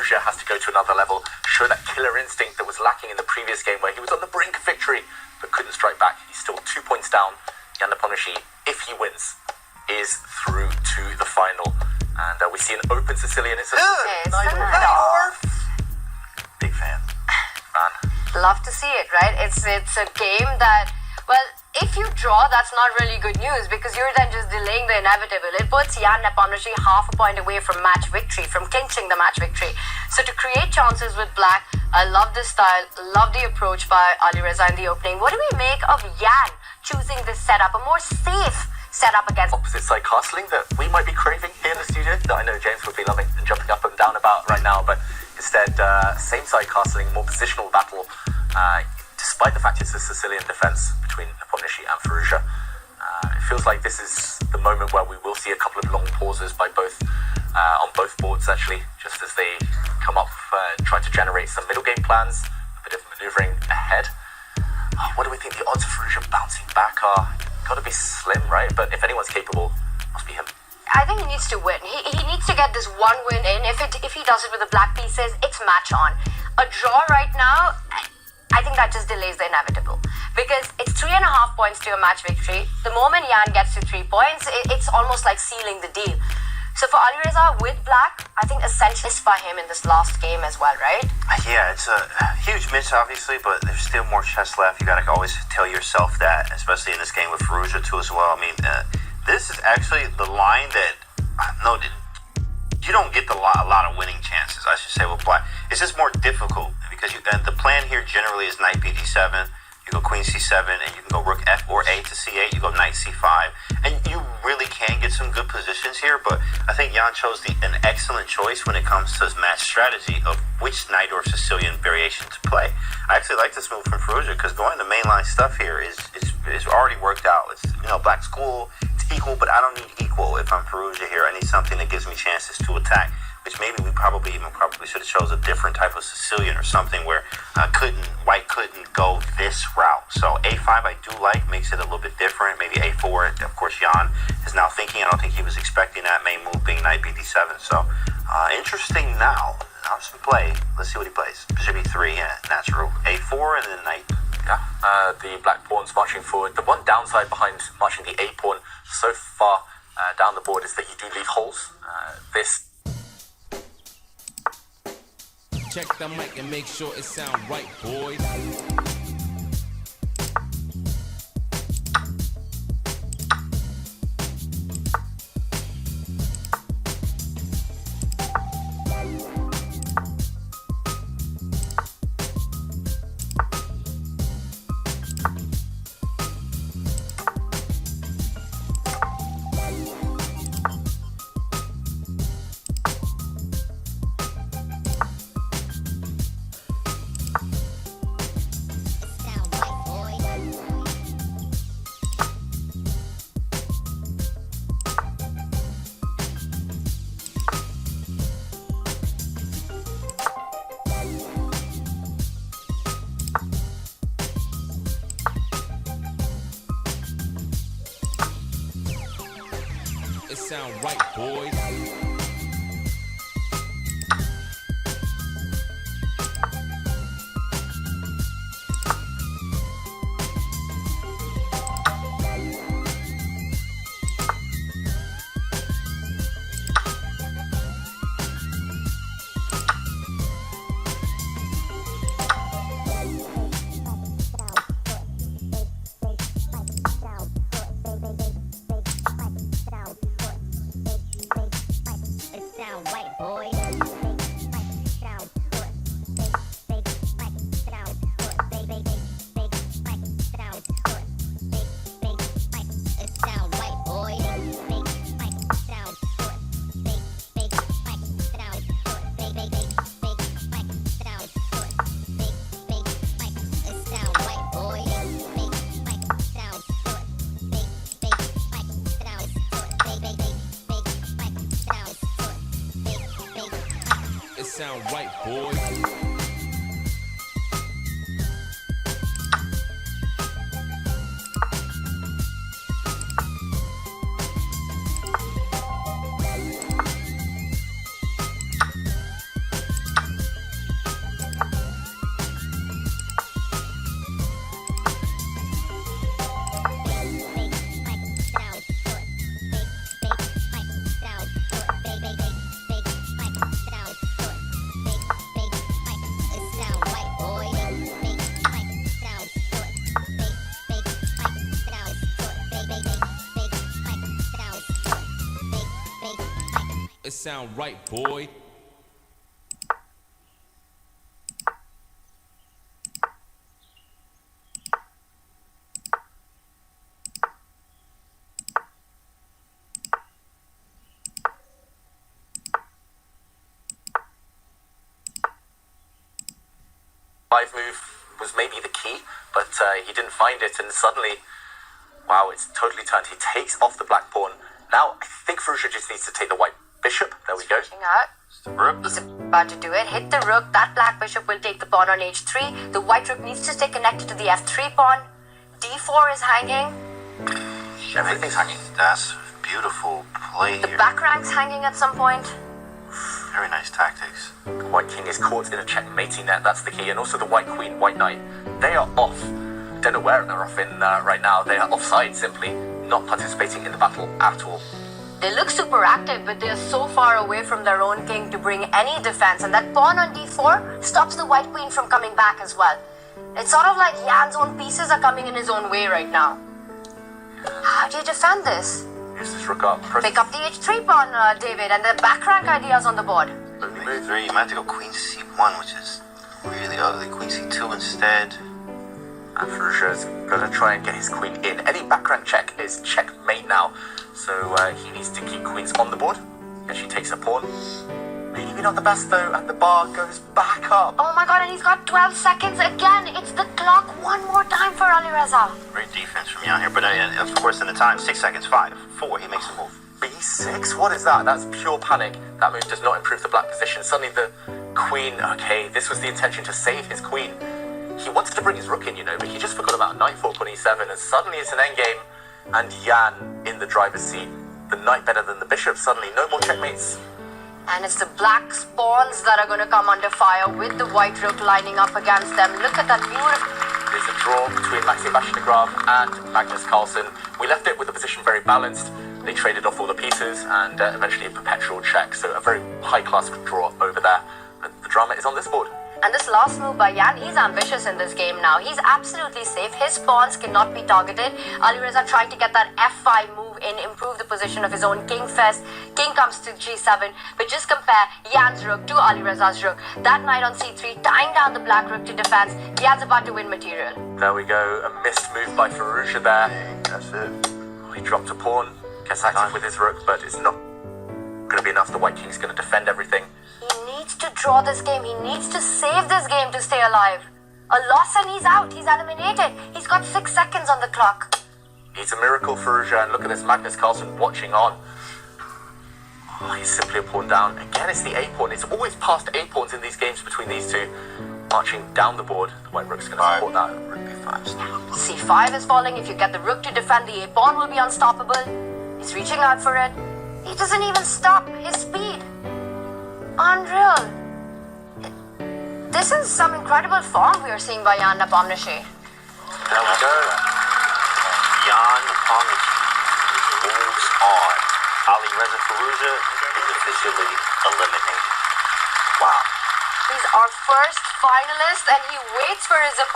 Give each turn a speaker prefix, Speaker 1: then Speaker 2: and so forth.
Speaker 1: Firouzja has to go to another level, show that killer instinct that was lacking in the previous game where he was on the brink of victory but couldn't strike back. He's still 2 points down. Nepomniachtchi, if he wins, is through to the final. And we see an open Sicilian. It's a big fan. Man.
Speaker 2: Love to see it, right? It's a game that, well, if you draw, that's not really good news because you're then just delaying the inevitable. It puts Jan Nepomniachtchi half a point away from match victory, from clinching the match victory. So to create chances with black, I love this style, love the approach by Alireza in the opening. What do we make of Jan choosing this setup, a more safe setup against
Speaker 1: opposite side castling that we might be craving here in the studio, that I know James would be loving and jumping up and down about right now, but instead same side castling, more positional battle, despite the fact it's a Sicilian defense between Nepomniachtchi and Firouzja. It feels like this is the moment where we will see a couple of long pauses by both on both boards actually, just as they come up and try to generate some middle game plans, a bit of maneuvering ahead. What do we think the odds of Firouzja bouncing back are? Gotta be slim, right? But if anyone's capable, must be him.
Speaker 2: I think he needs to win. He needs to get this one win in. If he does it with the black pieces, it's match on. A draw right now, I think that just delays the inevitable. Because it's 3.5 points to a match victory. The moment Jan gets to 3 points, it's almost like sealing the deal. So for Alireza with black, I think essentially it's for him in this last game as well, right?
Speaker 3: Yeah, it's a huge miss, obviously, but there's still more chess left. You gotta always tell yourself that, especially in this game with Firouzja too as well. I mean, this is actually the line that you don't get a lot of winning chances, I should say, with black. It's just more difficult because the plan here generally is knight bd7. You go queen c7, and you can go rook f or a to c8. You go knight c5, and you really can get some good positions here. But I think Jan chose an excellent choice when it comes to his match strategy of which knight or Sicilian variation to play. I actually like this move from Firouzja because going to mainline stuff here is already worked out. It's black's cool, it's equal, but I don't need equal if I'm Firouzja here. I need something that gives me chances to attack. Which maybe we probably should have chose a different type of Sicilian or something where white couldn't go this route. So a5 I do like, makes it a little bit different. Maybe a4, of course Jan is now thinking. I don't think he was expecting that main move being knight bd7. So interesting now. How's he play? Let's see what he plays. Bishop e3, yeah, natural. a4 and then knight.
Speaker 1: Yeah, the black pawn's marching forward. The one downside behind marching the a pawn so far down the board is that you do leave holes.
Speaker 4: Check the mic and make sure it sound right, boys. It sound right, boys. Sound right, boys. sound right, boy.
Speaker 1: Live move was maybe the key, but he didn't find it, and suddenly, wow, it's totally turned. He takes off the black pawn. Now, I think Firouzja just needs to take the white bishop. There we go.
Speaker 2: Switching out.
Speaker 3: The rook.
Speaker 2: He's about to do it. Hit the rook. That black bishop will take the pawn on h3. The white rook needs to stay connected to the f3 pawn. d4 is hanging.
Speaker 1: Everything's hanging.
Speaker 3: That's beautiful play
Speaker 2: The
Speaker 3: here.
Speaker 2: back rank's hanging at some point.
Speaker 3: Very nice tactics.
Speaker 1: The white king is caught in a checkmating net. That's the key. And also the white queen, white knight. They are off. Don't know where they're off in right now. They are offside, simply not participating in the battle at all.
Speaker 2: They look super active, but they're so far away from their own king to bring any defense. And that pawn on d4 stops the white queen from coming back as well. It's sort of like Jan's own pieces are coming in his own way right now. How do you defend this?
Speaker 1: Here's this rook up.
Speaker 2: Pick up the h3 pawn, David, and the back rank ideas on the board.
Speaker 1: Only move.
Speaker 3: Three. You might have to go queen c1, which is really ugly. Queen c2 instead.
Speaker 1: And Firouzja's going to try and get his queen in. Any back rank check is checkmate now. So he needs to keep queens on the board. And she takes a pawn. Maybe not the best though, and the bar goes back up.
Speaker 2: Oh my god, and he's got 12 seconds again. It's the clock one more time for Alireza.
Speaker 3: Great defense from Jan here, but of course in the time, 6 seconds, 5, 4, he makes a move.
Speaker 1: B6? What is that? That's pure panic. That move does not improve the black position. Suddenly the queen, okay, this was the intention to save his queen. He wanted to bring his rook in, you know, but he just forgot about knight 4 pawn e7, and suddenly it's an endgame, and Jan in the driver's seat. The knight better than the bishop, suddenly no more checkmates.
Speaker 2: And it's the black spawns that are going to come under fire with the white rook lining up against them. Look at that beautiful...
Speaker 1: There's a draw between Maxim Bashnegrov and Magnus Carlsen. We left it with the position very balanced. They traded off all the pieces and eventually a perpetual check. So a very high-class draw over there. But the drama is on this board.
Speaker 2: And this last move by Jan, he's ambitious in this game now. He's absolutely safe. His pawns cannot be targeted. Alireza trying to get that f5 move in, improve the position of his own king first. King comes to g7. But just compare Jan's rook to Alireza's rook. That knight on c3, tying down the black rook to defense. Jan's about to win material.
Speaker 1: There we go. A missed move by Firouzja there.
Speaker 3: That's it.
Speaker 1: He dropped a pawn. Gets active with his rook, but it's not going to be enough. The white king's going to defend everything.
Speaker 2: He needs to draw this game. He needs to save this game to stay alive. A loss and he's out. He's eliminated. He's got 6 seconds on the clock.
Speaker 1: Needs a miracle, Firouzja, and look at this Magnus Carlsen watching on. Oh, he's simply a pawn down. Again, it's the a pawn. It's always past a pawns in these games between these two. Marching down the board. The white rook's going to support that.
Speaker 3: Rook b5.
Speaker 2: c5 is falling. If you get the rook to defend, the a pawn will be unstoppable. He's reaching out for it. He doesn't even stop his speed. Unreal. This is some incredible form we are seeing by Jan Nepomniachtchi.
Speaker 1: There we go.
Speaker 3: Jan Nepomniachtchi moves on. Alireza Firouzja is officially eliminated.
Speaker 1: Wow.
Speaker 2: He's our first finalist and he waits for his opponent.